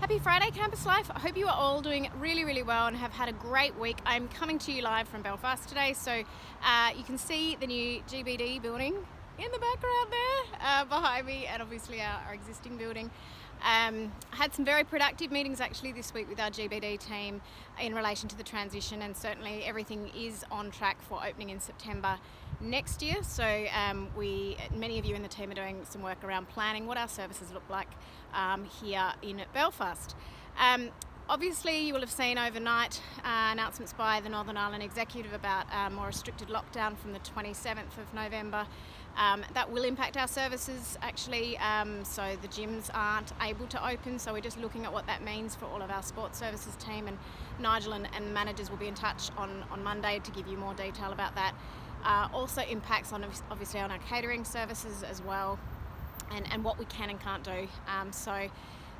Happy Friday, Campus Life. I hope you are all doing really, really well and have had a great week. I'm coming to you live from Belfast today, so you can see the new GBD building in the background there behind me, and obviously our existing building. I had some very productive meetings actually this week with our GBD team in relation to the transition, and certainly everything is on track for opening in September next year. So many of you in the team are doing some work around planning what our services look like here in Belfast. Obviously, you will have seen overnight announcements by the Northern Ireland Executive about a more restricted lockdown from the 27th of November. That will impact our services actually, so the gyms aren't able to open, so we're just looking at what that means for all of our sports services team, and Nigel and managers will be in touch on Monday to give you more detail about that. Also impacts on obviously on our catering services as well, and what we can and can't do.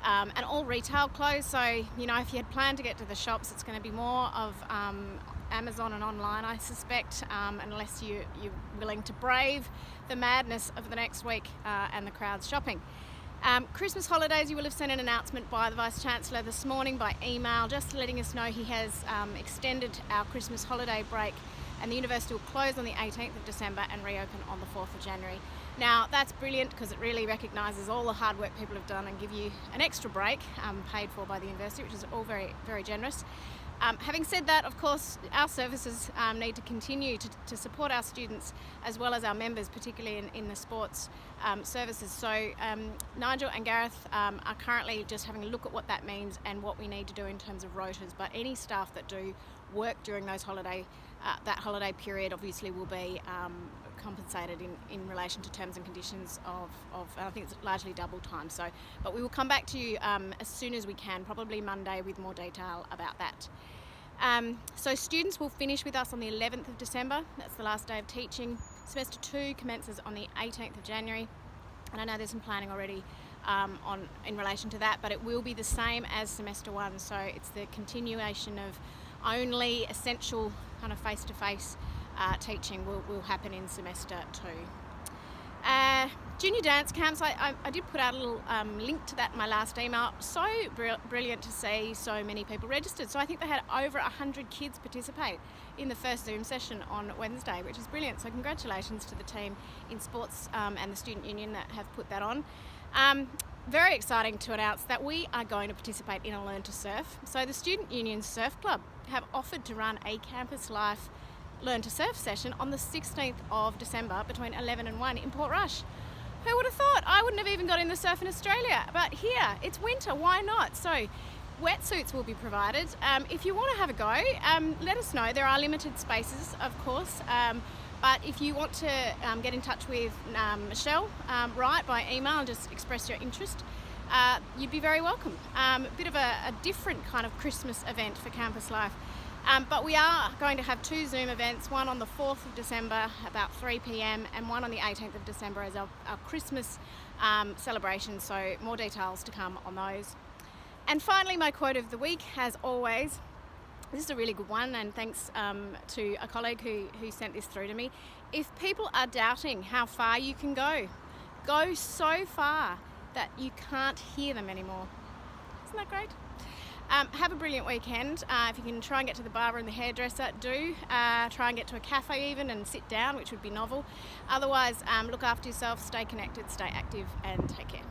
And all retail closed, so if you had planned to get to the shops, it's going to be more of Amazon and online, I suspect, unless you're willing to brave the madness of the next week and the crowds shopping. Christmas holidays, you will have seen an announcement by the Vice-Chancellor this morning by email, just letting us know he has extended our Christmas holiday break, and the university will close on the 18th of December and reopen on the 4th of January. Now, that's brilliant because it really recognises all the hard work people have done and give you an extra break paid for by the university, which is all very, very generous. Having said that, of course, our services need to continue to support our students as well as our members, particularly in the sports services. So Nigel and Gareth are currently just having a look at what that means and what we need to do in terms of rotas. But any staff that do work during that holiday period obviously will be compensated in relation to terms and conditions of I think it's largely double time. But we will come back to you as soon as we can, probably Monday, with more detail about that. So students will finish with us on the 11th of December. That's the last day of teaching. Semester 2 commences on the 18th of January, and I know there's some planning already in relation to that, but it will be the same as semester 1. So it's the continuation of only essential kind of face-to-face teaching will happen in semester 2. Junior dance camps, I did put out a little link to that in my last email. So brilliant to see so many people registered. So I think they had over 100 kids participate in the first Zoom session on Wednesday, which is brilliant. So congratulations to the team in sports and the student union that have put that on. Very exciting to announce that we are going to participate in a Learn to Surf. So the Student Union Surf Club have offered to run a Campus Life Learn to Surf session on the 16th of December between 11 and 1 in Portrush. Who would have thought? I wouldn't have even got in the surf in Australia, but here, it's winter, why not? So wetsuits will be provided. If you want to have a go, let us know. There are limited spaces, of course, but if you want to get in touch with Michelle Wright by email and just express your interest, you'd be very welcome. A bit of a different kind of Christmas event for Campus Life. But we are going to have 2 Zoom events, one on the 4th of December about 3 p.m. and one on the 18th of December as our Christmas celebration, so more details to come on those. And finally, my quote of the week, as always. This is a really good one, and thanks to a colleague who sent this through to me. If people are doubting how far you can go so far that you can't hear them anymore. Isn't that great? Have a brilliant weekend. If you can try and get to the barber and the hairdresser, do. Try and get to a cafe even and sit down, which would be novel. Otherwise, look after yourself, stay connected, stay active, and take care.